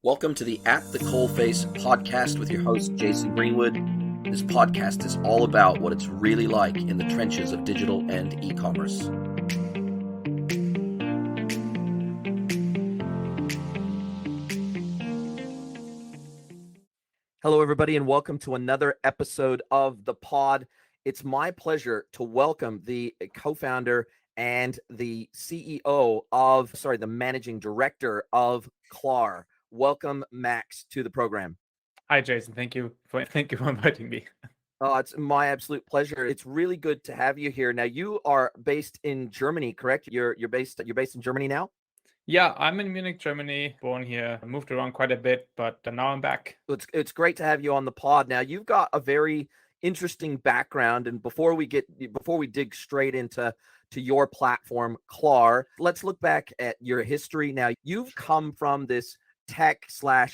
Welcome to the At the Coalface podcast with your host, Jason Greenwood. This podcast is all about what it's really like in the trenches of digital and e-commerce. Hello, everybody, and welcome to another episode of the pod. It's my pleasure to welcome the co-founder and the the managing director of Klar. Welcome, Max, to the program. Hi, Jason. Thank you for inviting me. Oh, it's my absolute pleasure. It's really good to have you here. Now, you are based in Germany, correct? You're based in Germany now? Yeah, I'm in Munich, Germany, born here. I moved around quite a bit, but now I'm back. It's great to have you on the pod. Now, you've got a very interesting background, and before we dig straight into your platform, Klar, let's look back at your history. Now, you've come from this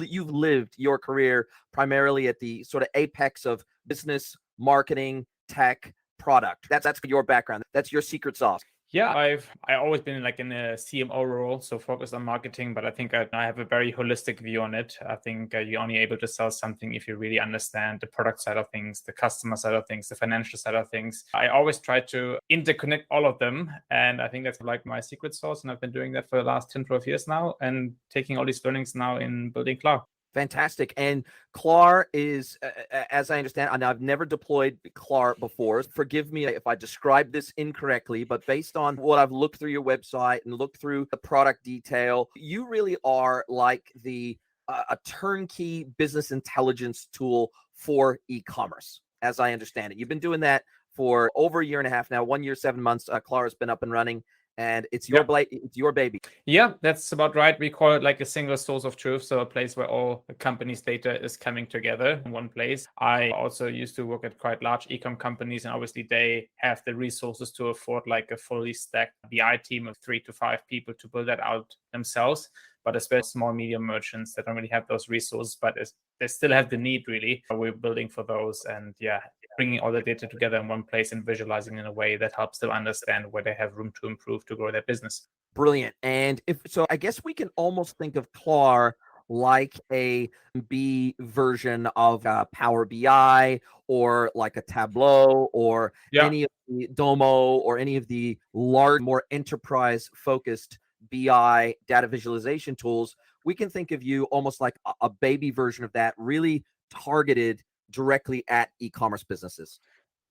you've lived your career primarily at the sort of apex of business, marketing, tech, product. That's your background. That's your secret sauce. Yeah, I've always been in a CMO role, so focused on marketing, but I think I have a very holistic view on it. I think you're only able to sell something if you really understand the product side of things, the customer side of things, the financial side of things. I always try to interconnect all of them, and I think that's like my secret sauce, and I've been doing that for the last 10, 12 years now, and taking all these learnings now in building Klar. Fantastic. And Klar is, as I understand, and I've never deployed Klar before. Forgive me if I describe this incorrectly, but based on what I've looked through your website and looked through the product detail, you really are like a turnkey business intelligence tool for e-commerce, as I understand it. You've been doing that for over a year and a half now, 1 year, 7 months. Klar has been up and running. And it's your baby. Yeah, that's about right. We call it like a single source of truth. So a place where all the company's data is coming together in one place. I also used to work at quite large e-com companies, and obviously they have the resources to afford like a fully stacked BI team of 3 to 5 people to build that out themselves. But especially small, medium merchants that don't really have those resources, but they still have the need really. We're building for those, and bringing all the data together in one place and visualizing in a way that helps them understand where they have room to improve to grow their business. Brilliant. And I guess we can almost think of Klar like a B version of Power BI, or like a Tableau, or any of the Domo, or any of the large, more enterprise-focused BI data visualization tools. We can think of you almost like a baby version of that, really targeted directly at e-commerce businesses.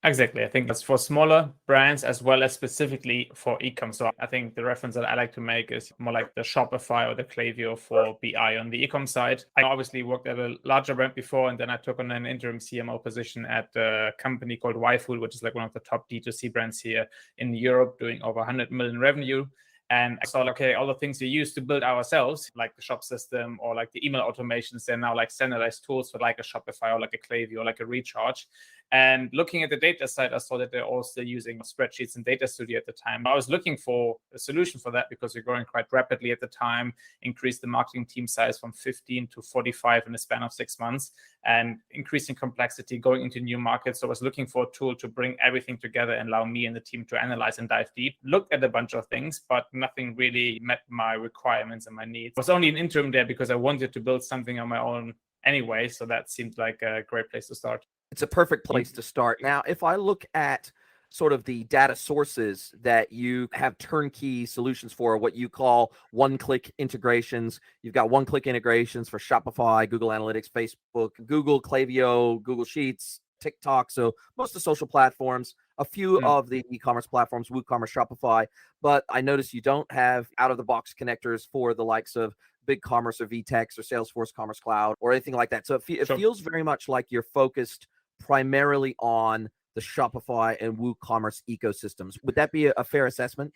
Exactly. I think that's for smaller brands as well as specifically for e-com. So I think the reference that I like to make is more like the Shopify or the Klaviyo for BI on the e-com side. I obviously worked at a larger brand before, and then I took on an interim CMO position at a company called YFood, which is like one of the top D2C brands here in Europe, doing over 100 million revenue. And I saw, okay, all the things we used to build ourselves, like the shop system or like the email automations, they're now like standardized tools for like a Shopify or like a Klaviyo or like a Recharge. And looking at the data side, I saw that they're also using spreadsheets and Data Studio at the time. I was looking for a solution for that because we're growing quite rapidly at the time, increased the marketing team size from 15 to 45 in the span of 6 months, and increasing complexity going into new markets. So I was looking for a tool to bring everything together and allow me and the team to analyze and dive deep. Looked at a bunch of things, but nothing really met my requirements and my needs. I was only an interim there because I wanted to build something on my own anyway. So that seemed like a great place to start. It's a perfect place to start. Now, if I look at sort of the data sources that you have turnkey solutions for, what you call one-click integrations, you've got one-click integrations for Shopify, Google Analytics, Facebook, Google, Klaviyo, Google Sheets, TikTok. So most of the social platforms, a few of the e-commerce platforms, WooCommerce, Shopify. But I notice you don't have out-of-the-box connectors for the likes of BigCommerce or VTEX or Salesforce Commerce Cloud or anything like that. So it feels very much like you're focused primarily on the Shopify and WooCommerce ecosystems. Would that be a fair assessment?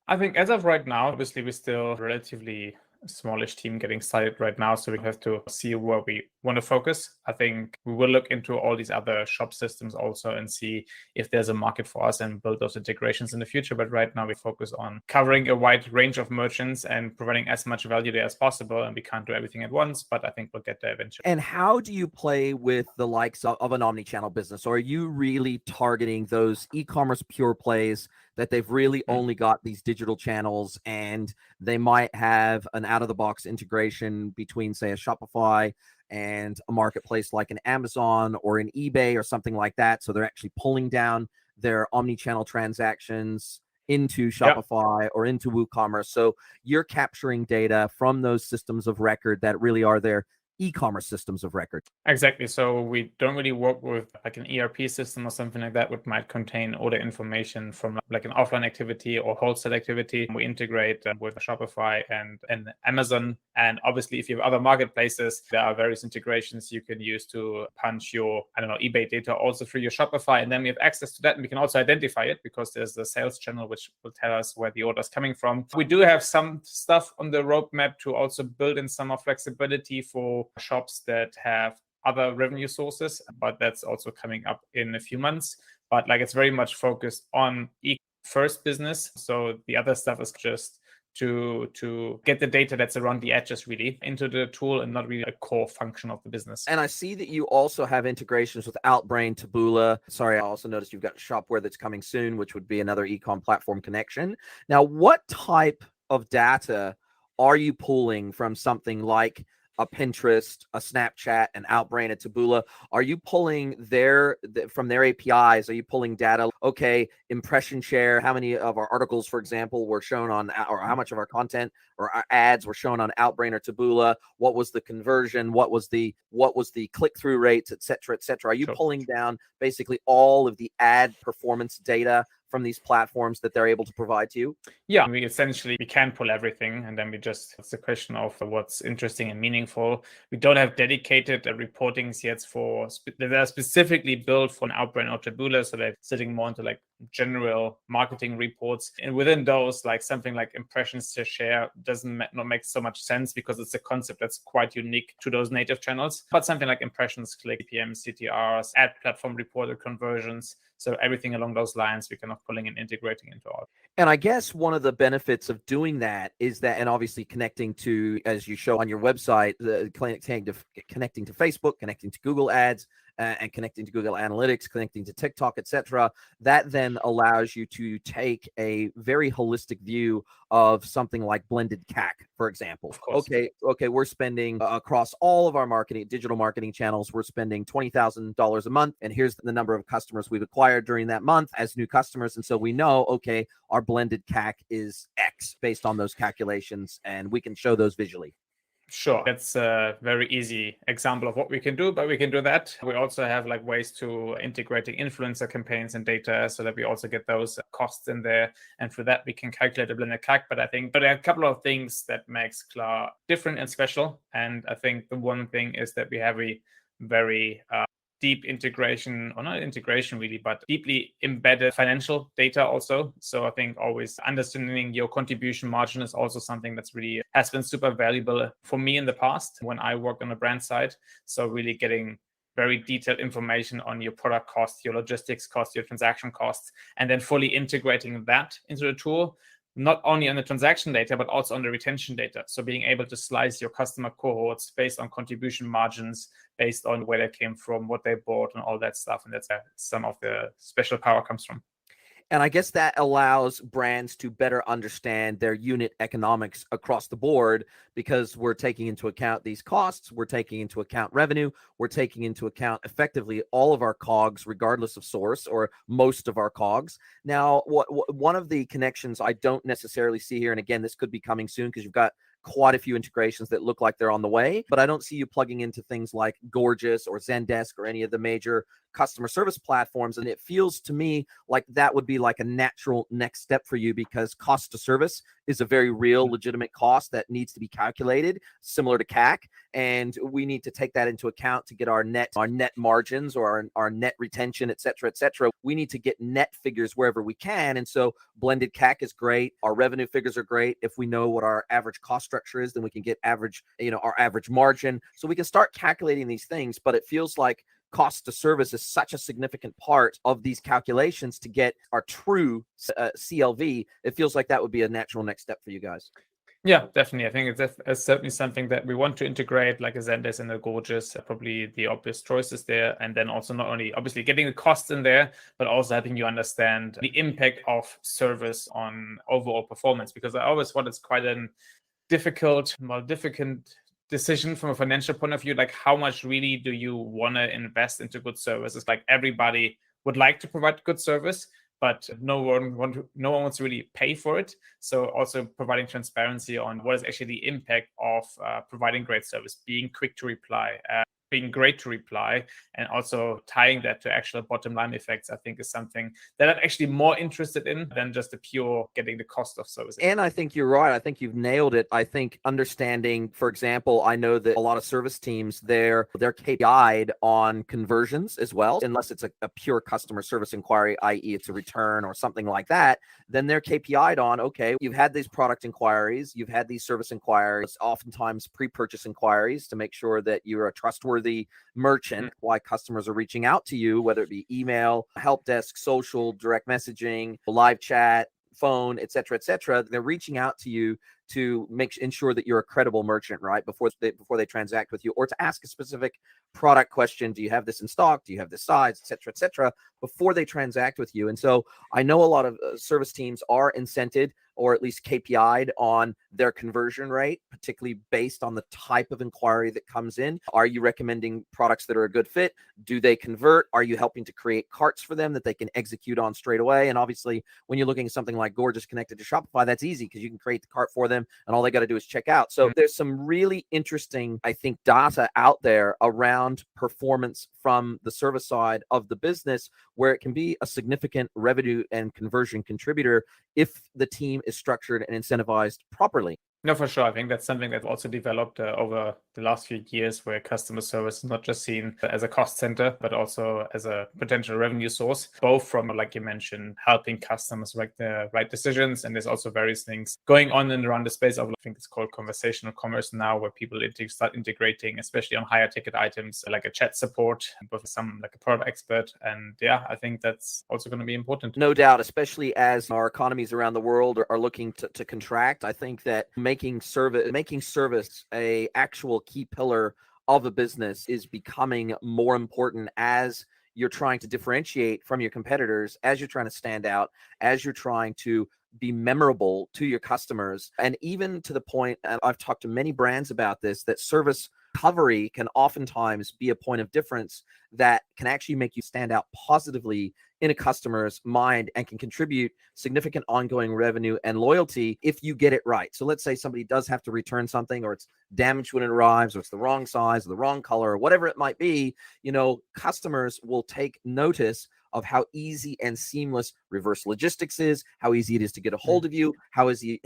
I think as of right now, obviously we're still relatively smallish team getting started right now, so we have to see where we want to focus. I think we will look into all these other shop systems also and see if there's a market for us and build those integrations in the future. But right now we focus on covering a wide range of merchants and providing as much value there as possible. And we can't do everything at once, but I think we'll get there eventually. And how do you play with the likes of an omni-channel business? Or are you really targeting those e-commerce pure plays that they've really only got these digital channels, and they might have an out-of-the-box integration between, say, a Shopify and a marketplace like an Amazon or an eBay or something like that. So they're actually pulling down their omni-channel transactions into Shopify or into WooCommerce. So you're capturing data from those systems of record that really are their e-commerce systems of record. Exactly. So we don't really work with like an ERP system or something like that, which might contain all the information from like an offline activity or wholesale activity. We integrate with Shopify and Amazon. And obviously, if you have other marketplaces, there are various integrations you can use to punch your, eBay data also through your Shopify. And then we have access to that. And we can also identify it because there's the sales channel, which will tell us where the order is coming from. We do have some stuff on the roadmap to also build in some more flexibility for shops that have other revenue sources, but that's also coming up in a few months. But like it's very much focused on first business. So the other stuff is just to get the data that's around the edges really into the tool and not really a core function of the business. And I see that you also have integrations with Outbrain, Taboola. Sorry, I also noticed you've got Shopware that's coming soon, which would be another e-com platform connection. Now, what type of data are you pulling from something like a Pinterest, a Snapchat, an Outbrain, a Taboola? Are you pulling from their APIs? Are you pulling data? Okay, impression share. How many of our articles, for example, were shown on, or how much of our content or our ads were shown on Outbrain or Taboola? What was the conversion? What was the click-through rates, et cetera, et cetera? Are you pulling down basically all of the ad performance data from these platforms that they're able to provide to you? Yeah, we can pull everything, and then it's the question of what's interesting and meaningful. We don't have dedicated reportings yet that are specifically built for an Outbrain or Taboola, so they're sitting more into like general marketing reports. And within those, like something like impressions to share not make so much sense because it's a concept that's quite unique to those native channels. But something like impressions, click, CPM, CTRs, ad platform reported conversions. So everything along those lines, we kind of pulling and integrating into our. And I guess one of the benefits of doing that is that, and obviously connecting to, as you show on your website, connecting to Facebook, connecting to Google Ads, and connecting to Google Analytics, connecting to TikTok, etc. That then allows you to take a very holistic view of something like blended CAC, for example. Okay, we're spending across all of our digital marketing channels, we're spending $20,000 a month, and here's the number of customers we've acquired during that month as new customers. And so we know, okay, our blended CAC is X based on those calculations, and we can show those visually. Sure. That's a very easy example of what we can do, but we can do that. We also have like ways to integrating influencer campaigns and data so that we also get those costs in there. And for that, we can calculate a blended CAC. But I think there are a couple of things that makes Klar different and special. And I think the one thing is that we have a very deep integration, or not integration really, but deeply embedded financial data also. So I think always understanding your contribution margin is also something that's really has been super valuable for me in the past when I worked on the brand side. So really getting very detailed information on your product costs, your logistics costs, your transaction costs, and then fully integrating that into the tool, not only on the transaction data, but also on the retention data. So being able to slice your customer cohorts based on contribution margins, based on where they came from, what they bought, and all that stuff. And that's where some of the special power comes from. And I guess that allows brands to better understand their unit economics across the board, because we're taking into account these costs, we're taking into account revenue, we're taking into account effectively all of our COGS, regardless of source, or most of our COGS. Now, one of the connections I don't necessarily see here, and again, this could be coming soon because you've got quite a few integrations that look like they're on the way, but I don't see you plugging into things like Gorgeous or Zendesk or any of the major customer service platforms. And it feels to me like that would be like a natural next step for you, because cost to service is a very real, legitimate cost that needs to be calculated, similar to CAC. And we need to take that into account to get our net margins or our net retention, et cetera, et cetera. We need to get net figures wherever we can. And so blended CAC is great. Our revenue figures are great. If we know what our average cost structure is, then we can get our average margin. So we can start calculating these things, but it feels like cost to service is such a significant part of these calculations to get our true CLV. It feels like that would be a natural next step for you guys. Yeah, definitely. I think it's certainly something that we want to integrate, like a Zendesk and a Gorgeous, probably the obvious choices there. And then also not only obviously getting the costs in there, but also helping you understand the impact of service on overall performance. Because I always thought it's quite a difficult decision from a financial point of view. Like, how much really do you want to invest into good services? Like, everybody would like to provide good service, but no one wants to really pay for it. So also providing transparency on what is actually the impact of providing great service, being quick to reply, being great to reply, and also tying that to actual bottom line effects, I think is something that I'm actually more interested in than just the pure getting the cost of service. And I think you're right. I think you've nailed it. I think understanding, for example, I know that a lot of service teams, they're KPI'd on conversions as well, unless it's a pure customer service inquiry, i.e. it's a return or something like that. Then they're KPI'd on, okay, you've had these product inquiries, you've had these service inquiries, oftentimes pre-purchase inquiries to make sure that you're a trustworthy merchant, why customers are reaching out to you, whether it be email, help desk, social, direct messaging, live chat, phone, et cetera, they're reaching out to you to ensure that you're a credible merchant, right? Before they transact with you, or to ask a specific product question. Do you have this in stock? Do you have this size, et cetera, before they transact with you? And so I know a lot of service teams are incented or at least KPI'd on their conversion rate, particularly based on the type of inquiry that comes in. Are you recommending products that are a good fit? Do they convert? Are you helping to create carts for them that they can execute on straight away? And obviously, when you're looking at something like Gorgeous connected to Shopify, that's easy because you can create the cart for them and all they got to do is check out. So there's some really interesting, I think, data out there around performance from the service side of the business, where it can be a significant revenue and conversion contributor if the team is structured and incentivized properly. No, for sure. I think that's something that's also developed over the last few years, where customer service is not just seen as a cost center, but also as a potential revenue source, both from, like you mentioned, helping customers make the right decisions. And there's also various things going on and around the space of, I think it's called conversational commerce now, where people start integrating, especially on higher ticket items, like a chat support with like a product expert. And yeah, I think that's also going to be important. No doubt, especially as our economies around the world are looking to contract. I think that making service a actual key pillar of a business is becoming more important as you're trying to differentiate from your competitors, as you're trying to stand out, as you're trying to be memorable to your customers. And even to the point, and I've talked to many brands about this, that service recovery can oftentimes be a point of difference that can actually make you stand out positively in a customer's mind and can contribute significant ongoing revenue and loyalty if you get it right. So let's say somebody does have to return something, or it's damaged when it arrives, or it's the wrong size, or the wrong color, or whatever it might be. Customers will take notice of how easy and seamless reverse logistics is, how easy it is to get a hold of you, how easy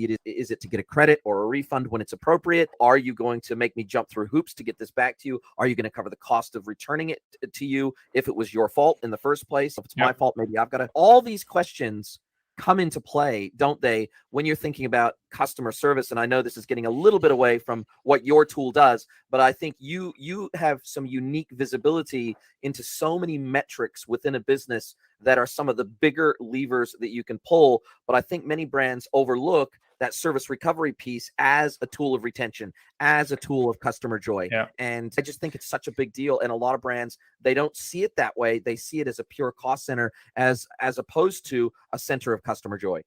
it is it to get a credit or a refund when it's appropriate. Are you going to make me jump through hoops to get this back to you? Are you going to cover the cost of returning it to you if it was your fault in the first place? If it's my fault, maybe I've got to. All these questions come into play, don't they, when you're thinking about customer service? And I know this is getting a little bit away from what your tool does, but I think you have some unique visibility into so many metrics within a business that are some of the bigger levers that you can pull. But I think many brands overlook that service recovery piece as a tool of retention, as a tool of customer joy. Yeah. And I just think it's such a big deal. And a lot of brands, they don't see it that way. They see it as a pure cost center as opposed to a center of customer joy.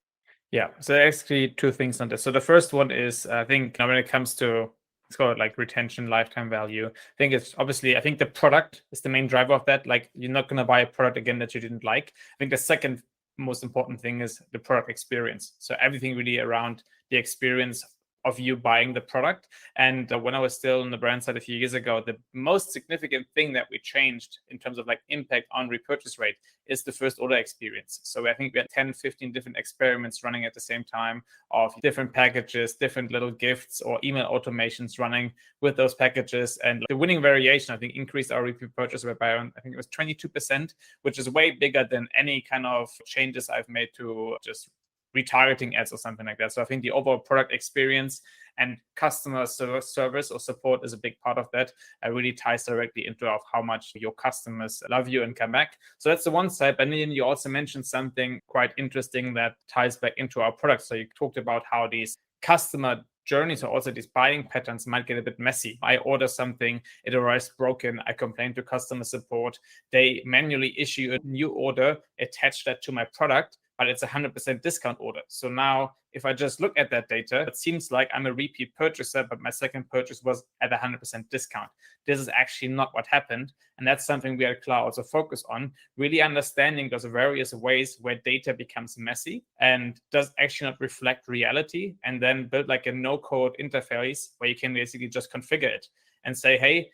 Yeah. So actually two things on this. So the first one is, I think when it comes to, it's called like retention, lifetime value. I think the product is the main driver of that. Like, you're not going to buy a product again that you didn't like. I think the second most important thing is the product experience. So everything really around the experience of you buying the product. And when I was still on the brand side a few years ago, the most significant thing that we changed in terms of like impact on repurchase rate is the first order experience. So I think we had 10, 15 different experiments running at the same time of different packages, different little gifts or email automations running with those packages. And the winning variation, I think, increased our repeat purchase rate by around, I think it was 22%, which is way bigger than any kind of changes I've made to just retargeting ads or something like that. So I think the overall product experience and customer service or support is a big part of that. It really ties directly into how much your customers love you and come back. So that's the one side. But then you also mentioned something quite interesting that ties back into our product. So you talked about how these customer journeys or also these buying patterns might get a bit messy. I order something, it arrives broken, I complain to customer support, they manually issue a new order, attach that to my product, but it's a 100% discount order. So now if I just look at that data, it seems like I'm a repeat purchaser, but my second purchase was at 100% discount. This is actually not what happened. And that's something we at Klar also focus on, really understanding those various ways where data becomes messy and does actually not reflect reality, and then build like a no-code interface where you can basically just configure it and say, hey,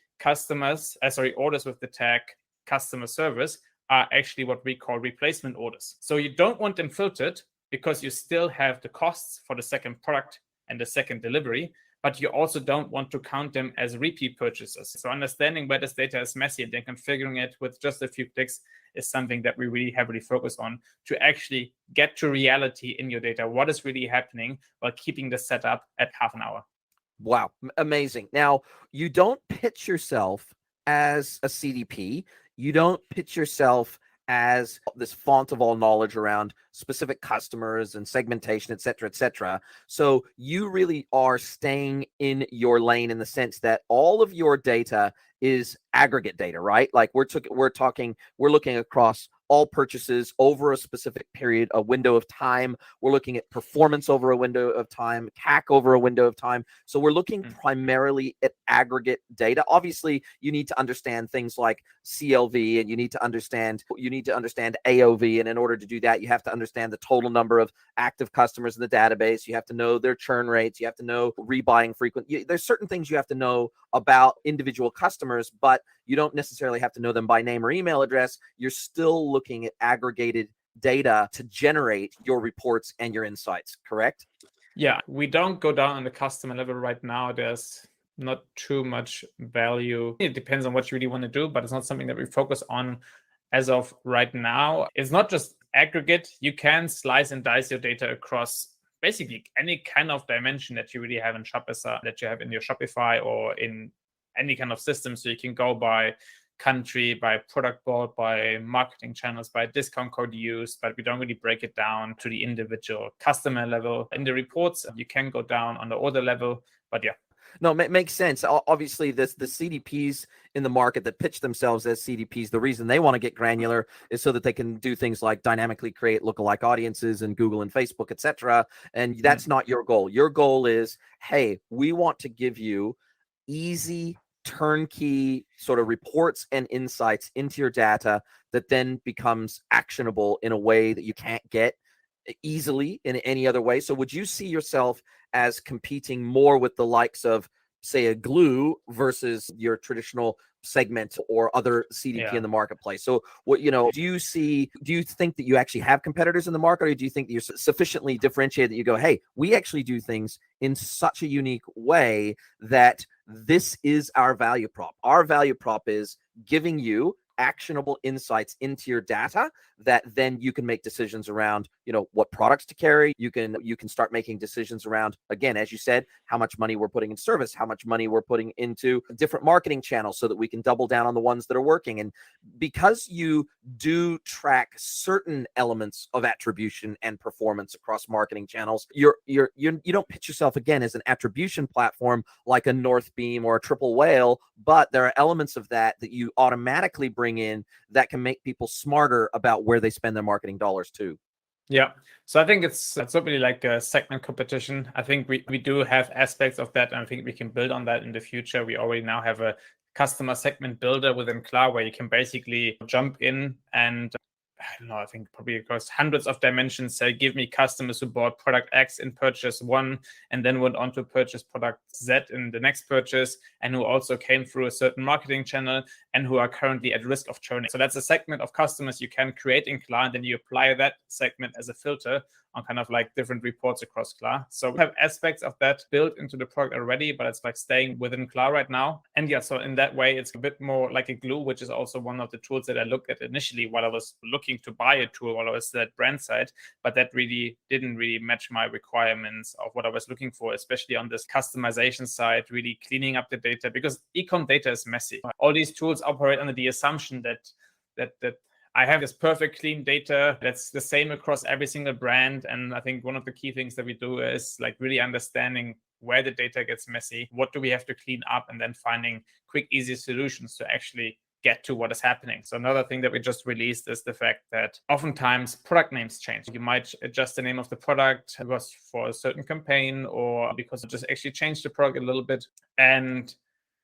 orders with the tag customer service are actually what we call replacement orders. So you don't want them filtered because you still have the costs for the second product and the second delivery, but you also don't want to count them as repeat purchases. So understanding where this data is messy and then configuring it with just a few clicks is something that we really heavily focus on to actually get to reality in your data, what is really happening, while keeping the setup at half an hour. Wow, amazing. Now, you don't pitch yourself as a CDP. You don't pitch yourself as this font of all knowledge around specific customers and segmentation, et cetera, et cetera. So you really are staying in your lane in the sense that all of your data is aggregate data, right? Like we're looking across all purchases over a specific period, a window of time. We're looking at performance over a window of time, CAC over a window of time. So we're looking primarily at aggregate data. Obviously, you need to understand things like CLV, and you need to understand AOV. And in order to do that, you have to understand the total number of active customers in the database. You have to know their churn rates. You have to know rebuying frequency. There's certain things you have to know about individual customers, but you don't necessarily have to know them by name or email address. You're still looking at aggregated data to generate your reports and your insights, correct? Yeah, we don't go down on the customer level right now. There's not too much value. It depends on what you really want to do, but it's not something that we focus on as of right now. It's not just aggregate. You can slice and dice your data across basically any kind of dimension that you really have in Shopify, that you have in your Shopify or in any kind of system. So you can go by country, by product board, by marketing channels, by discount code used, but we don't really break it down to the individual customer level. In the reports, you can go down on the order level, but yeah. No, it makes sense. Obviously, the CDPs in the market that pitch themselves as CDPs, the reason they want to get granular is so that they can do things like dynamically create lookalike audiences in Google and Facebook, etc. And that's not your goal. Your goal is, hey, we want to give you easy, turnkey sort of reports and insights into your data that then becomes actionable in a way that you can't get easily in any other way. So would you see yourself as competing more with the likes of, say, a Glue versus your traditional Segment or other CDP in the marketplace? So what, do you think that you actually have competitors in the market, or do you think that you're sufficiently differentiated that you go, hey, we actually do things in such a unique way that this is our value prop? Our value prop is giving you actionable insights into your data that then you can make decisions around, what products to carry. You can start making decisions around, again, as you said, how much money we're putting in service, how much money we're putting into different marketing channels so that we can double down on the ones that are working. And because you do track certain elements of attribution and performance across marketing channels, you don't pitch yourself again as an attribution platform like a Northbeam or a Triple Whale, but there are elements of that you automatically bring in that can make people smarter about where they spend their marketing dollars too. Yeah. So I think it's not really like a segment competition. I think we do have aspects of that, and I think we can build on that in the future. We already now have a customer segment builder within Klar where you can basically jump in and I think probably across hundreds of dimensions, say, give me customers who bought product X in purchase 1 and then went on to purchase product Z in the next purchase, and who also came through a certain marketing channel and who are currently at risk of churning. So that's a segment of customers you can create in Klar, and then you apply that segment as a filter on kind of like different reports across Klar. So we have aspects of that built into the product already, but it's like staying within Klar right now. And yeah, so in that way, it's a bit more like a Glue, which is also one of the tools that I looked at initially while I was looking to buy a tool, while I was at brand side, but that really didn't match my requirements of what I was looking for, especially on this customization side, really cleaning up the data, because e-com data is messy. All these tools operate under the assumption that I have this perfect clean data that's the same across every single brand. And I think one of the key things that we do is like really understanding where the data gets messy, what do we have to clean up, and then finding quick, easy solutions to actually get to what is happening. So another thing that we just released is the fact that oftentimes product names change. You might adjust the name of the product because for a certain campaign or because it just actually changed the product a little bit. And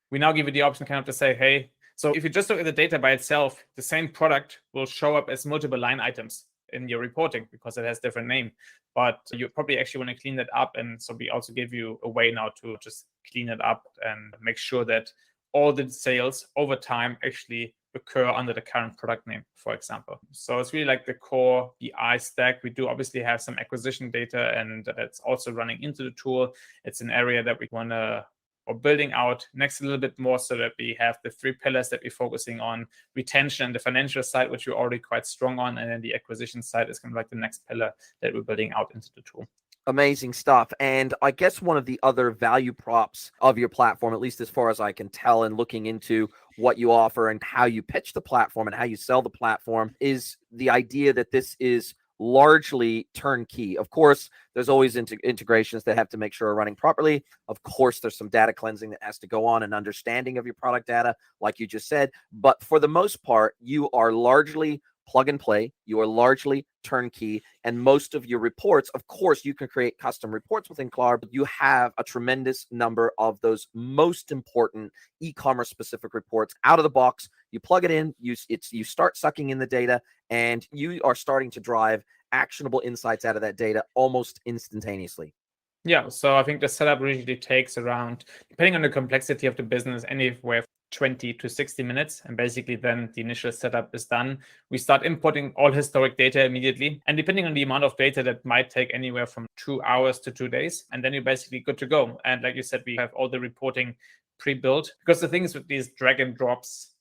we now give you the option kind of to say, hey, so if you just look at the data by itself, the same product will show up as multiple line items in your reporting because it has different name. But you probably actually want to clean that up. And so we also give you a way now to just clean it up and make sure that all the sales over time actually occur under the current product name, for example. So it's really like the core BI stack. We do obviously have some acquisition data, and that's also running into the tool. It's an area that we want to or building out next a little bit more so that we have the 3 pillars that we're focusing on: retention and the financial side, which we're already quite strong on. And then the acquisition side is kind of like the next pillar that we're building out into the tool. Amazing stuff. And I guess one of the other value props of your platform, at least as far as I can tell and looking into what you offer and how you pitch the platform and how you sell the platform, is the idea that this is largely turnkey. Of course, there's always integrations that have to make sure are running properly. Of course, there's some data cleansing that has to go on and understanding of your product data, like you just said. But for the most part, you are largely plug and play. You are largely turnkey, and most of your reports, of course, you can create custom reports within Klar, but you have a tremendous number of those most important e-commerce specific reports out of the box. You plug it in, you start sucking in the data, and you are starting to drive actionable insights out of that data almost instantaneously. Yeah, so I think the setup usually takes around, depending on the complexity of the business, anywhere 20 to 60 minutes. And basically then the initial setup is done. We start importing all historic data immediately. And depending on the amount of data, that might take anywhere from 2 hours to 2 days. And then you're basically good to go. And like you said, we have all the reporting pre-built, because the thing is with these drag and drops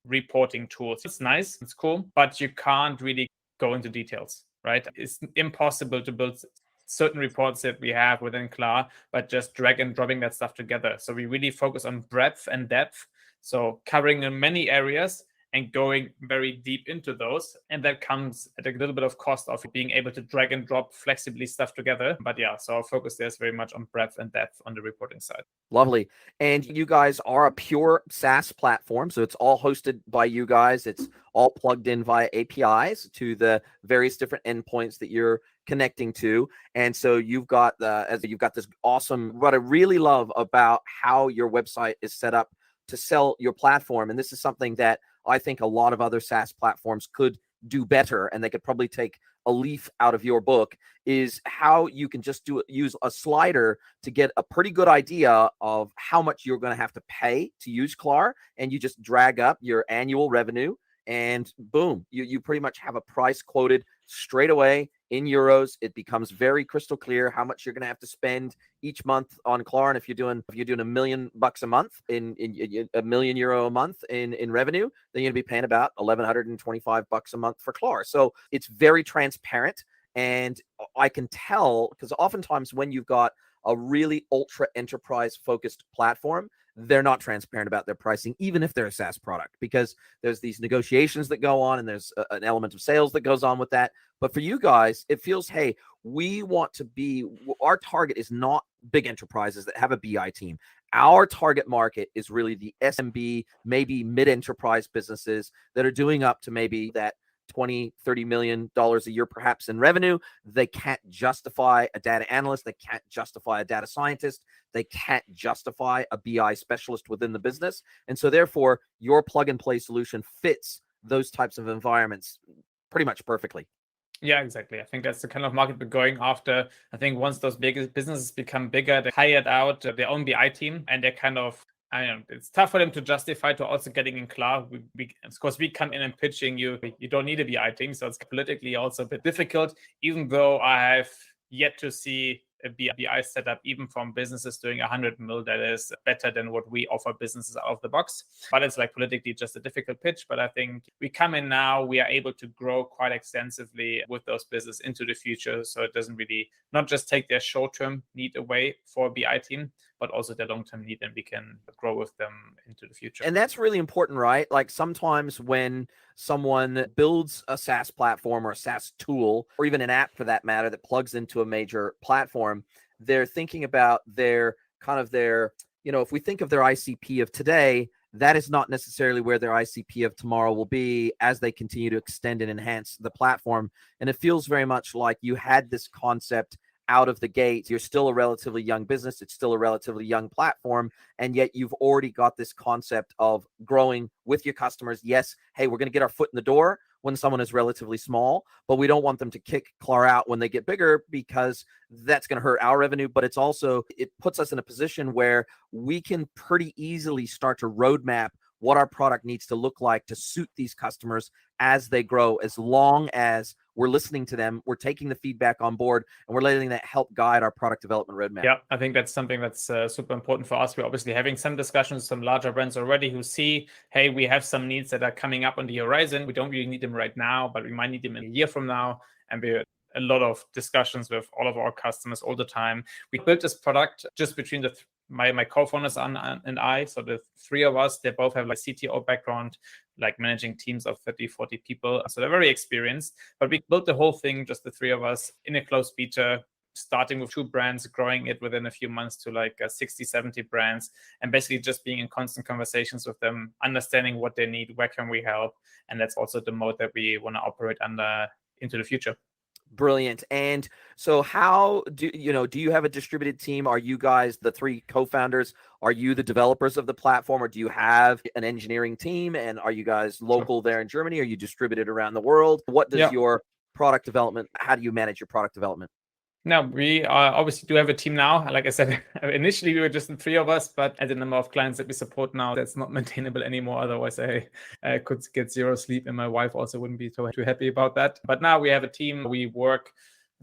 reporting tools, it's nice, it's cool, but you can't really go into details, right? It's impossible to build certain reports that we have within Klar, but just drag and dropping that stuff together. So we really focus on breadth and depth. So covering in many areas and going very deep into those. And that comes at a little bit of cost of being able to drag and drop flexibly stuff together. But yeah, so our focus there is very much on breadth and depth on the reporting side. Lovely. And you guys are a pure SaaS platform. So it's all hosted by you guys. It's all plugged in via APIs to the various different endpoints that you're connecting to. And so you've got this awesome, what I really love about how your website is set up to sell your platform. And this is something that I think a lot of other SaaS platforms could do better, and they could probably take a leaf out of your book, is how you can just use a slider to get a pretty good idea of how much you're going to have to pay to use Klar, and you just drag up your annual revenue, and boom, you pretty much have a price quoted straight away in euros. It becomes very crystal clear how much you're going to have to spend each month on Klar. And if you're doing $1 million a month in €1 million a month in revenue, then you're going to be paying about $1,125 a month for Klar. So it's very transparent, and I can tell, because oftentimes when you've got a really ultra enterprise focused platform, they're not transparent about their pricing, even if they're a SaaS product, because there's these negotiations that go on, and there's an element of sales that goes on with that. But for you guys, it feels, hey, we want to be, our target is not big enterprises that have a BI team. Our target market is really the SMB, maybe mid-enterprise businesses that are doing up to maybe that $20-30 million a year perhaps in revenue. They can't justify a data analyst. They can't justify a data scientist. They can't justify a BI specialist within the business. And so therefore, your plug and play solution fits those types of environments pretty much perfectly. Yeah, exactly. I think that's the kind of market we're going after. I think once those big businesses become bigger, they hired out their own BI team, and they're kind of, it's tough for them to justify to also getting in Klar. Of course, we come in and pitching you don't need a BI team. So it's politically also a bit difficult, even though I have yet to see a BI setup, even from businesses doing 100 mil, that is better than what we offer businesses out of the box. But it's like politically just a difficult pitch. But I think we come in now, we are able to grow quite extensively with those businesses into the future. So it doesn't really not just take their short-term need away for a BI team, but also their long-term need, and we can grow with them into the future. And that's really important, right? Like sometimes when someone builds a SaaS platform or a SaaS tool, or even an app for that matter, that plugs into a major platform, they're thinking about their if we think of their ICP of today, that is not necessarily where their ICP of tomorrow will be as they continue to extend and enhance the platform. And it feels very much like you had this concept out of the gate. You're still a relatively young business. It's still a relatively young platform. And yet you've already got this concept of growing with your customers. Yes, hey, we're going to get our foot in the door when someone is relatively small, but we don't want them to kick Klar out when they get bigger, because that's going to hurt our revenue. But it puts us in a position where we can pretty easily start to roadmap what our product needs to look like to suit these customers as they grow, as long as we're listening to them, we're taking the feedback on board, and we're letting that help guide our product development roadmap. Yeah, I think that's something that's super important for us. We're obviously having some discussions with some larger brands already who see, hey, we have some needs that are coming up on the horizon. We don't really need them right now, but we might need them in a year from now. And we're a lot of discussions with all of our customers all the time. We built this product just between my co-founders and I. So the three of us, they both have like CTO background, like managing teams of 30, 40 people. So they're very experienced. But we built the whole thing, just the three of us, in a closed beta, starting with 2 brands, growing it within a few months to like 60, 70 brands, and basically just being in constant conversations with them, understanding what they need, where can we help. And that's also the mode that we want to operate under into the future. Brilliant. And so how do you have a distributed team? Are you guys, the 3 co-founders, are you the developers of the platform, or do you have an engineering team? And are you guys local there in Germany? Are you distributed around the world? What does your product development, how do you manage your product development? Now, we obviously do have a team now. Like I said, initially we were just the 3 of us, but at the number of clients that we support now, that's not maintainable anymore. Otherwise, I could get 0 sleep, and my wife also wouldn't be too happy about that. But now we have a team. We work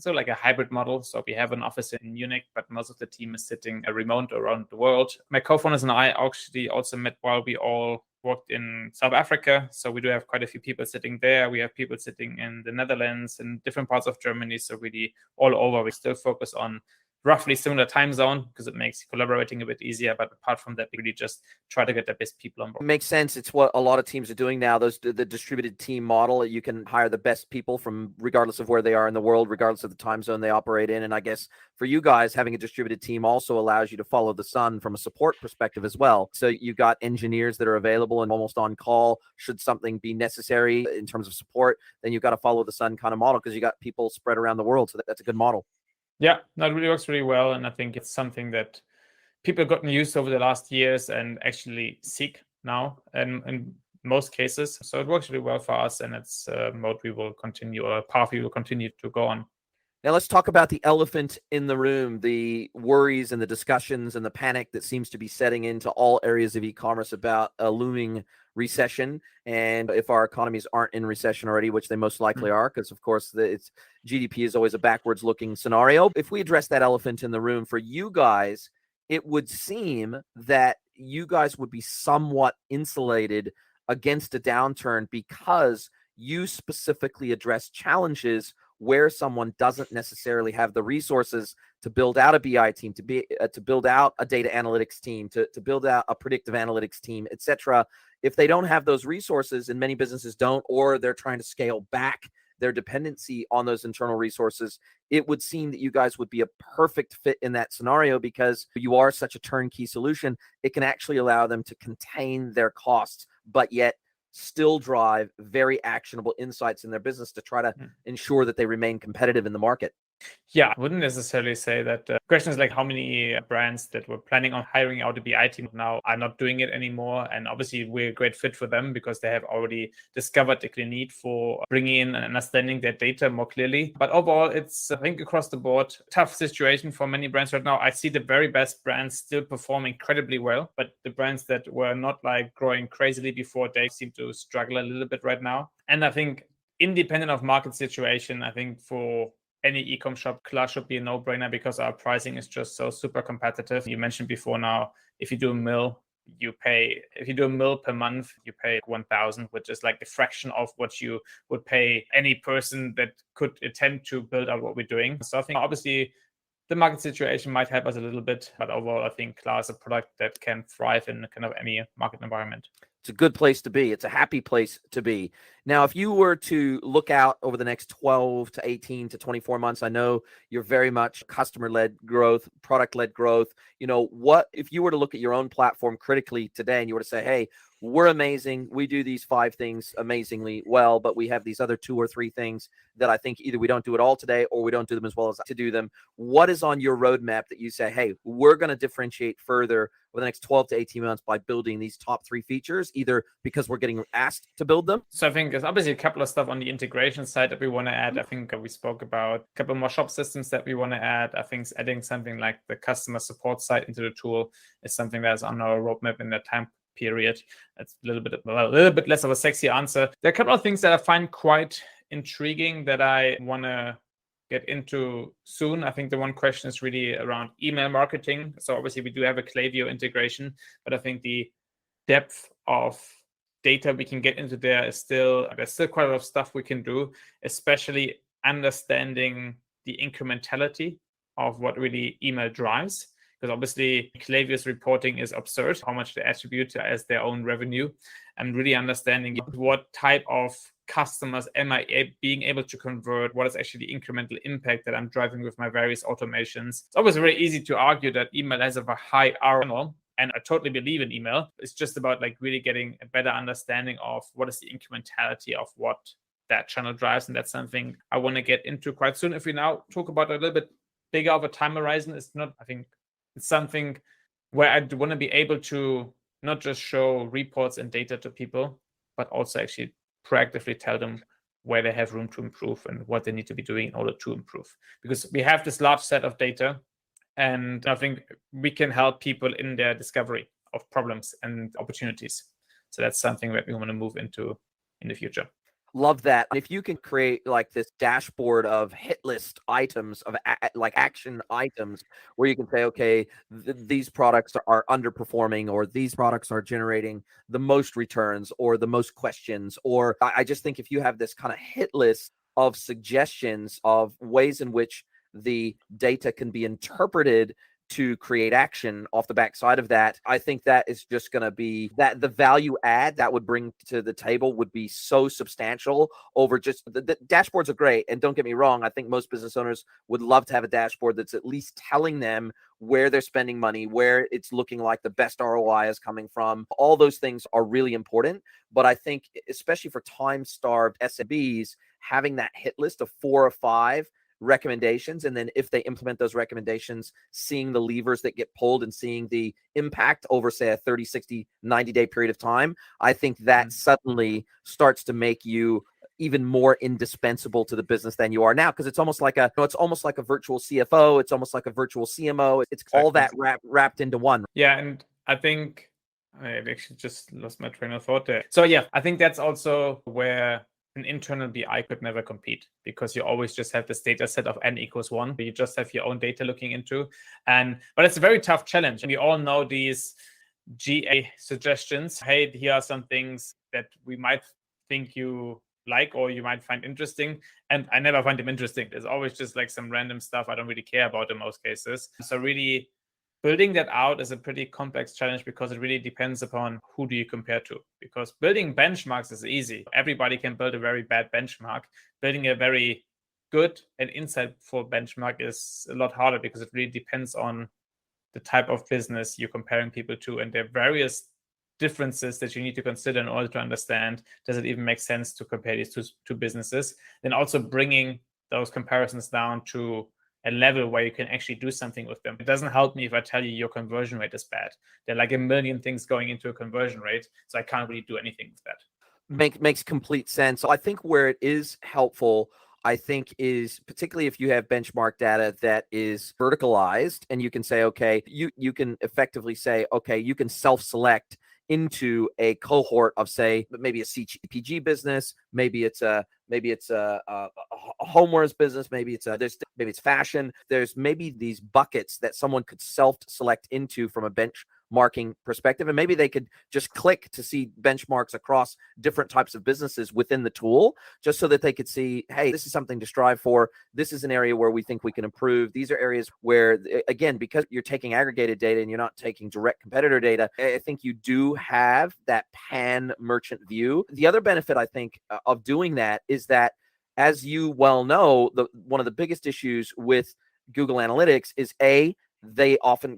sort of like a hybrid model. So we have an office in Munich, but most of the team is sitting remote around the world. My co-founders and I actually also met while we all worked in South Africa. So we do have quite a few people sitting there. We have people sitting in the Netherlands and different parts of Germany. So really all over. We still focus on roughly similar time zone because it makes collaborating a bit easier. But apart from that, we really just try to get the best people on board. Makes sense. It's what a lot of teams are doing now. The distributed team model. You can hire the best people from regardless of where they are in the world, regardless of the time zone they operate in. And I guess for you guys, having a distributed team also allows you to follow the sun from a support perspective as well. So you've got engineers that are available and almost on call should something be necessary in terms of support. Then you've got to follow the sun kind of model because you got people spread around the world. So that's a good model. Yeah, that really works really well. And I think it's something that people have gotten used to over the last years and actually seek now in most cases. So it works really well for us, and it's a mode we will continue, or a path we will continue to go on. Now let's talk about the elephant in the room, the worries and the discussions and the panic that seems to be setting into all areas of e-commerce about a looming recession. And if our economies aren't in recession already, which they most likely are, because of course GDP is always a backwards looking scenario. If we address that elephant in the room for you guys, it would seem that you guys would be somewhat insulated against a downturn because you specifically address challenges where someone doesn't necessarily have the resources to build out a BI team, to build out a data analytics team, to build out a predictive analytics team, etc. If they don't have those resources, and many businesses don't, or they're trying to scale back their dependency on those internal resources, it would seem that you guys would be a perfect fit in that scenario because you are such a turnkey solution. It can actually allow them to contain their costs, but yet still drive very actionable insights in their business to try to ensure that they remain competitive in the market. Yeah, I wouldn't necessarily say that. Questions like how many brands that were planning on hiring out a BI team now are not doing it anymore. And obviously, we're a great fit for them because they have already discovered the clear need for bringing in and understanding their data more clearly. But overall, it's, I think, across the board, tough situation for many brands right now. I see the very best brands still perform incredibly well, but the brands that were not like growing crazily before, they seem to struggle a little bit right now. And I think independent of market situation, I think for any e-com shop, Klar should be a no-brainer because our pricing is just so super competitive. You mentioned before now, if you do a mil per month, you pay 1,000, which is like a fraction of what you would pay any person that could attempt to build out what we're doing. So I think obviously the market situation might help us a little bit, but overall, I think Klar is a product that can thrive in kind of any market environment. It's a good place to be. It's a happy place to be. Now, if you were to look out over the next 12 to 18 to 24 months, I know you're very much customer-led growth, product-led growth. What if you were to look at your own platform critically today and you were to say, hey, we're amazing. We do these 5 things amazingly well, but we have these other 2 or 3 things that I think either we don't do it all today or we don't do them as well as to do them. What is on your roadmap that you say, hey, we're going to differentiate further over the next 12 to 18 months by building these top 3 features, either because we're getting asked to build them? So I think there's obviously a couple of stuff on the integration side that we want to add. I think we spoke about a couple more shop systems that we want to add. I think adding something like the customer support side into the tool is something that's on our roadmap in that time period. That's a little bit less of a sexy answer. There are a couple of things that I find quite intriguing that I want to get into soon. I think the one question is really around email marketing. So obviously we do have a Klaviyo integration, but I think the depth of data we can get into there's still quite a lot of stuff we can do, especially understanding the incrementality of what really email drives. Because obviously Klaviyo's reporting is absurd, how much they attribute as their own revenue, and really understanding what type of customers am I being able to convert, what is actually the incremental impact that I'm driving with my various automations. It's always very easy to argue that email has a high ROI, and I totally believe in email. It's just about really getting a better understanding of what is the incrementality of what that channel drives, and that's something I want to get into quite soon. If we now talk about a little bit bigger of a time horizon, it's something where I want to be able to not just show reports and data to people, but also actually proactively tell them where they have room to improve and what they need to be doing in order to improve. Because we have this large set of data, and I think we can help people in their discovery of problems and opportunities. So that's something that we want to move into in the future. Love that. If you can create this dashboard of hit list items, of action items, where you can say, okay, these products are underperforming, or these products are generating the most returns or the most questions, or I just think if you have this kind of hit list of suggestions of ways in which the data can be interpreted to create action off the backside of that, I think that is just going to be that the value add that would bring to the table would be so substantial over just the dashboards are great. And don't get me wrong, I think most business owners would love to have a dashboard that's at least telling them where they're spending money, where it's looking like the best ROI is coming from. All those things are really important. But I think, especially for time-starved SMBs, having that hit list of 4 or 5 recommendations, and then if they implement those recommendations, seeing the levers that get pulled and seeing the impact over, say, a 30, 60, 90-day period of time, I think that suddenly starts to make you even more indispensable to the business than you are now, because it's almost like a virtual CFO, it's almost like a virtual CMO. It's all that wrapped into one. Yeah, and I think I actually just lost my train of thought there. So yeah, I think that's also where an internal BI could never compete, because you always just have this data set of n equals 1. You just have your own data looking into. But it's a very tough challenge. And we all know these GA suggestions. Hey, here are some things that we might think you like or you might find interesting. And I never find them interesting. There's always just some random stuff I don't really care about in most cases. So really building that out is a pretty complex challenge, because it really depends upon who do you compare to. Because building benchmarks is easy. Everybody can build a very bad benchmark. Building a very good and insightful benchmark is a lot harder, because it really depends on the type of business you're comparing people to. And there are various differences that you need to consider in order to understand, does it even make sense to compare these two businesses? Then also bringing those comparisons down to a level where you can actually do something with them. It doesn't help me if I tell you your conversion rate is bad. There are a million things going into a conversion rate, so I can't really do anything with that. Makes complete sense. So I think where it is helpful, I think, is particularly if you have benchmark data that is verticalized, and you can say, okay, you can effectively say, okay, you can self-select into a cohort of, say, maybe a CPG business, maybe it's a homewares business, maybe it's fashion. There's maybe these buckets that someone could self-select into from a benchmark benchmarking perspective. And maybe they could just click to see benchmarks across different types of businesses within the tool, just so that they could see, hey, this is something to strive for. This is an area where we think we can improve. These are areas where, again, because you're taking aggregated data and you're not taking direct competitor data, I think you do have that pan merchant view. The other benefit, I think, of doing that is that, as you well know, one of the biggest issues with Google Analytics is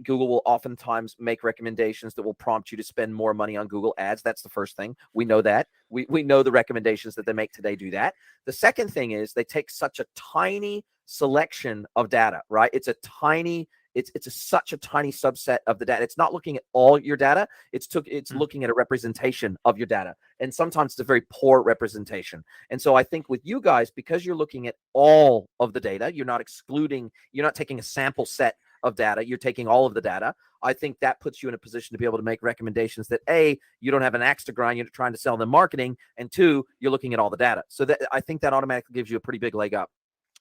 Google will oftentimes make recommendations that will prompt you to spend more money on Google Ads. That's the first thing. We know that. We know the recommendations that they make today do that. The second thing is they take such a tiny selection of data, right? It's such a tiny subset of the data. It's not looking at all your data. It's looking at a representation of your data. And sometimes it's a very poor representation. And so I think with you guys, because you're looking at all of the data, you're not taking a sample set of data, you're taking all of the data. I think that puts you in a position to be able to make recommendations that, A, you don't have an axe to grind, you're trying to sell them marketing, and 2, you're looking at all the data. So that, I think that automatically gives you a pretty big leg up.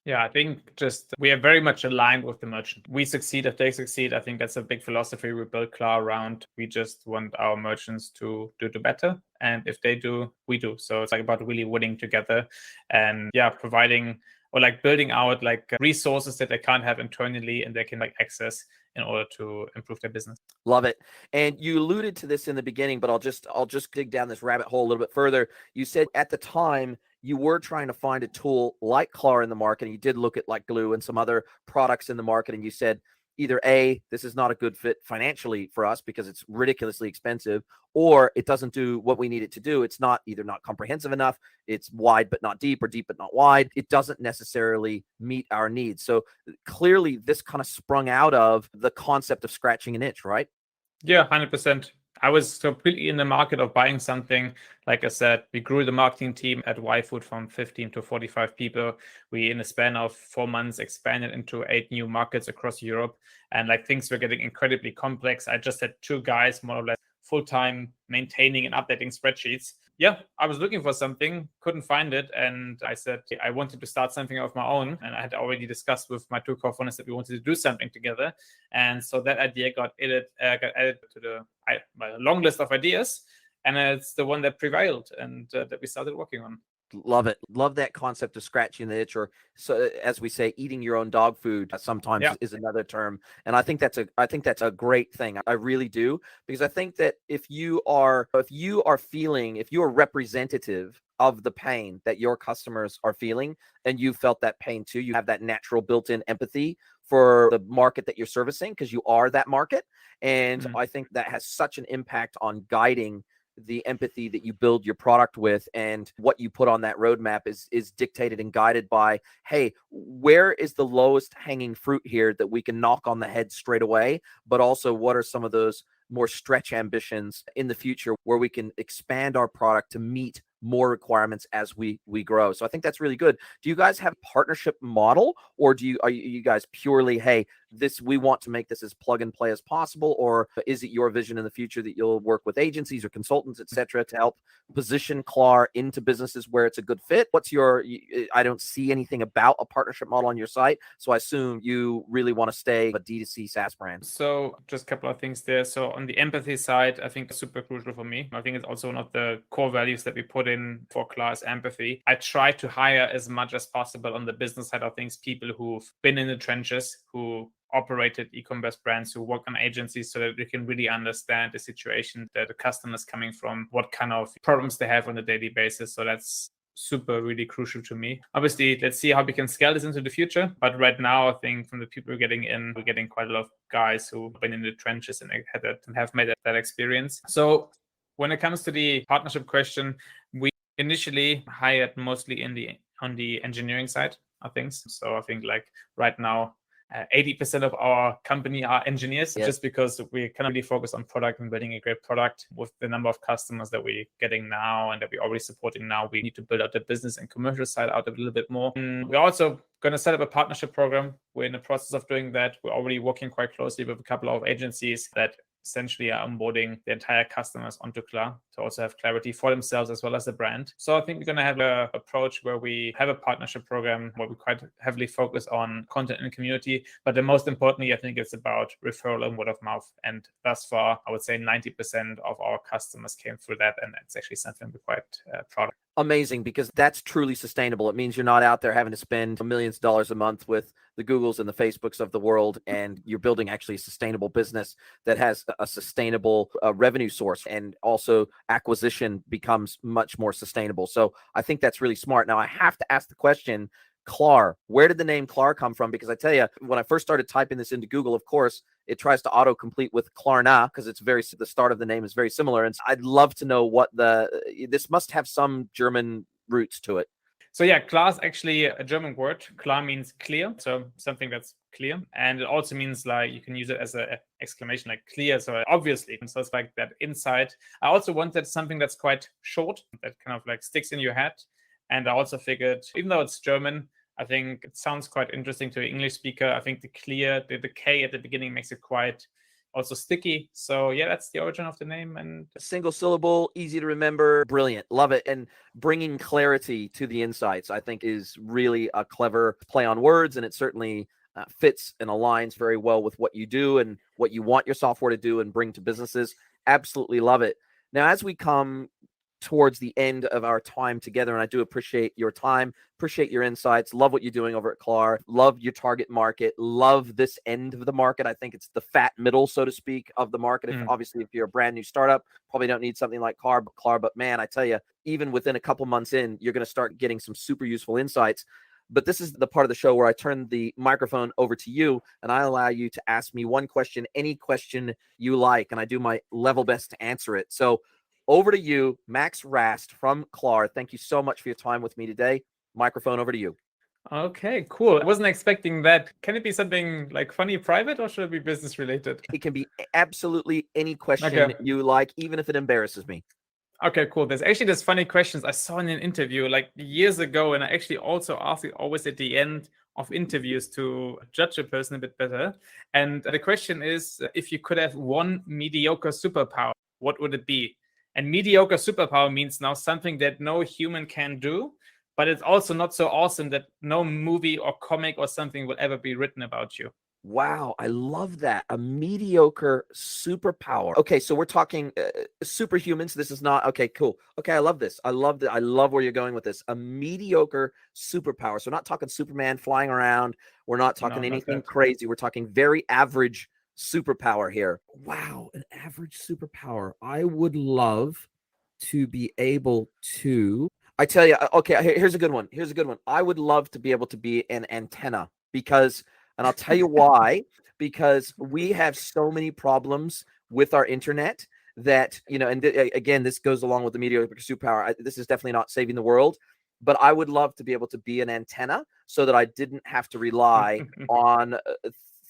Yeah, I think just we are very much aligned with the merchant. We succeed if they succeed. I think that's a big philosophy we built Klar around. We just want our merchants to do better. And if they do, we do. So it's like about really winning together and providing or like building out like resources that they can't have internally and they can like access in order to improve their business. Love it. And you alluded to this in the beginning, but I'll just dig down this rabbit hole a little bit further. You said at the time you were trying to find a tool like Klar in the market, and you did look at like Glue and some other products in the market, and you said either A, this is not a good fit financially for us because it's ridiculously expensive, or it doesn't do what we need it to do. It's either not comprehensive enough, it's wide but not deep, or deep but not wide. It doesn't necessarily meet our needs. So clearly this kind of sprung out of the concept of scratching an itch, right? Yeah, 100%. I was completely in the market of buying something. Like I said, we grew the marketing team at YFood from 15 to 45 people. We, in a span of 4 months, expanded into 8 new markets across Europe. And like things were getting incredibly complex. I just had 2 guys, more or less, full-time maintaining and updating spreadsheets. Yeah, I was looking for something, couldn't find it. And I said, I wanted to start something of my own. And I had already discussed with my 2 co-founders that we wanted to do something together. And so that idea got added to my long list of ideas. And it's the one that prevailed and that we started working on. Love it. Love that concept of scratching the itch, or so as we say, eating your own dog food sometimes is another term. And I think that's a great thing. I really do, because I think that if you are representative of the pain that your customers are feeling, and you felt that pain too, you have that natural built-in empathy for the market that you're servicing because you are that market. And I think that has such an impact on guiding the empathy that you build your product with, and what you put on that roadmap is dictated and guided by, hey, where is the lowest hanging fruit here that we can knock on the head straight away, but also what are some of those more stretch ambitions in the future where we can expand our product to meet more requirements as we grow. So I think that's really good. Do you guys have a partnership model, or are you guys purely, hey, we want to make this as plug and play as possible, or is it your vision in the future that you'll work with agencies or consultants, et cetera, to help position Klar into businesses where it's a good fit? I don't see anything about a partnership model on your site, so I assume you really want to stay a D2C SaaS brand. So just a couple of things there. So on the empathy side, I think it's super crucial for me. I think it's also one of the core values that we put in for Klar is empathy. I try to hire as much as possible on the business side of things, people who've been in the trenches, who operated e-commerce brands, who work on agencies, so that we can really understand the situation that the customer is coming from, what kind of problems they have on a daily basis. So that's super really crucial to me. Obviously, let's see how we can scale this into the future. But right now, I think from the people we're getting quite a lot of guys who've been in the trenches and have made that experience. So when it comes to the partnership question, we initially hired mostly on the engineering side of things. So I think like right now, 80% of our company are engineers, just because we kind of really focus on product and building a great product. With the number of customers that we're getting now and that we're already supporting now, we need to build out the business and commercial side out a little bit more. We're also going to set up a partnership program. We're in the process of doing that. We're already working quite closely with a couple of agencies that essentially are onboarding the entire customers onto Klar to also have clarity for themselves as well as the brand. So I think we're going to have an approach where we have a partnership program where we quite heavily focus on content and community. But the most importantly, I think it's about referral and word of mouth. And thus far, I would say 90% of our customers came through that. And it's actually something we're quite proud of. Amazing, because that's truly sustainable. It means you're not out there having to spend millions of dollars a month with the Googles and the Facebooks of the world, and you're building actually a sustainable business that has a sustainable revenue source, and also acquisition becomes much more sustainable. So I think that's really smart. Now I have to ask the question, Klar, where did the name Klar come from? Because I tell you, when I first started typing this into Google, of course, it tries to auto-complete with Klarna because it's the start of the name is very similar. And I'd love to know what this must have some German roots to it. So yeah, Klar is actually a German word. Klar means clear, so something that's clear. And it also means like you can use it as an exclamation, like clear, so obviously. So it's like that insight. I also wanted something that's quite short, that kind of like sticks in your head. And I also figured, even though it's German, I think it sounds quite interesting to an English speaker. I think the K at the beginning makes it quite also sticky. So yeah, that's the origin of the name. And a single syllable, easy to remember, brilliant, love it. And bringing clarity to the insights, I think, is really a clever play on words, and it certainly fits and aligns very well with what you do and what you want your software to do and bring to businesses. Absolutely love it. Now, as we come towards the end of our time together, and I do appreciate your time, appreciate your insights, love what you're doing over at Klar, love your target market, love this end of the market. I think it's the fat middle, so to speak, of the market. Obviously, if you're a brand new startup, probably don't need something like Klar, but man, I tell you, even within a couple months in, you're going to start getting some super useful insights. But this is the part of the show where I turn the microphone over to you, and I allow you to ask me one question, any question you like, and I do my level best to answer it. So over to you, Max Rast from Klar. Thank you so much for your time with me today. Microphone over to you. Okay, cool. I wasn't expecting that. Can it be something like funny private, or should it be business related? It can be absolutely any question you like, even if it embarrasses me. Okay, cool. There's actually this funny questions I saw in an interview like years ago, and I actually also ask it always at the end of interviews to judge a person a bit better. And the question is, if you could have one mediocre superpower, what would it be? And mediocre superpower means now something that no human can do, but it's also not so awesome that no movie or comic or something will ever be written about you. Wow, I love that. A mediocre superpower. Okay, so we're talking superhumans. This is not, okay, cool. Okay, I love this. I love that. I love where you're going with this. A mediocre superpower. So we're not talking Superman flying around. We're not talking anything crazy. We're talking very average superpower here. Wow, an average superpower. I would love to be able to, I tell you, okay, here's a good one. I would love to be able to be an antenna, because, and I'll tell you why, because we have so many problems with our internet that, and again, this goes along with the mediocre superpower. This is definitely not saving the world, but I would love to be able to be an antenna so that I didn't have to rely on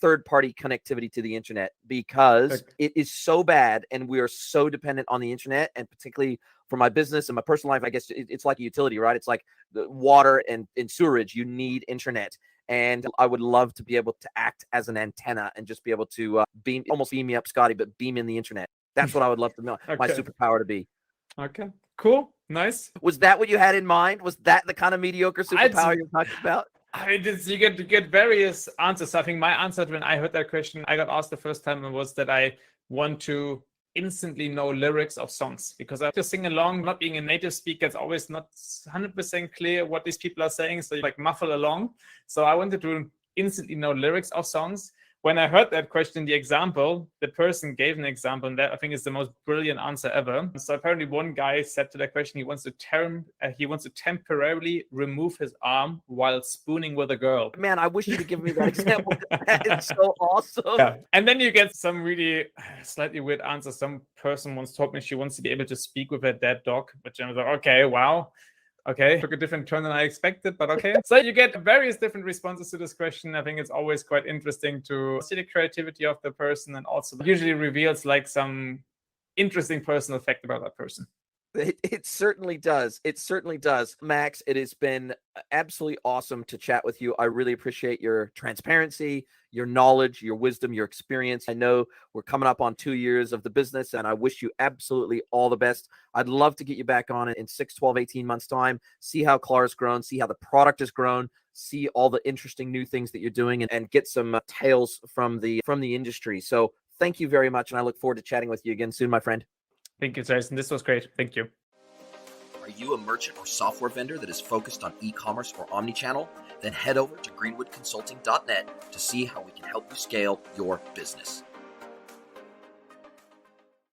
third-party connectivity to the internet, because it is so bad and we are so dependent on the internet. And particularly for my business and my personal life, I guess it's like a utility, right? It's like the water and sewerage. You need internet. And I would love to be able to act as an antenna and just be able to almost beam me up, Scotty, but beam in the internet. That's what I would love to know my superpower to be. Okay, cool. Nice. Was that what you had in mind? Was that the kind of mediocre superpower you're talking about? You get various answers. I think my answer when I heard that question, I got asked the first time, was that I want to instantly know lyrics of songs, because I have to sing along. Not being a native speaker, it's always not 100% clear what these people are saying, so you like muffle along. So I wanted to instantly know lyrics of songs. When I heard that question, the example, the person gave an example, and that I think is the most brilliant answer ever. So apparently one guy said to that question, he wants to temporarily remove his arm while spooning with a girl. Man, I wish you could give me that example. That is so awesome. Yeah. And then you get some really slightly weird answers. Some person once told me she wants to be able to speak with her dead dog, which I was like, okay, wow. Okay, took a different turn than I expected, but okay. So you get various different responses to this question. I think it's always quite interesting to see the creativity of the person, and also usually reveals like some interesting personal fact about that person. It certainly does. It certainly does. Max, it has been absolutely awesome to chat with you. I really appreciate your transparency, your knowledge, your wisdom, your experience. I know we're coming up on 2 years of the business, and I wish you absolutely all the best. I'd love to get you back on it in 6, 12, 18 months' time, see how Klar's grown, see how the product has grown, see all the interesting new things that you're doing, and get some tales from the industry. So thank you very much, and I look forward to chatting with you again soon, my friend. Thank you, Jason. This was great. Thank you. Are you a merchant or software vendor that is focused on e-commerce or omnichannel? Then head over to greenwoodconsulting.net to see how we can help you scale your business.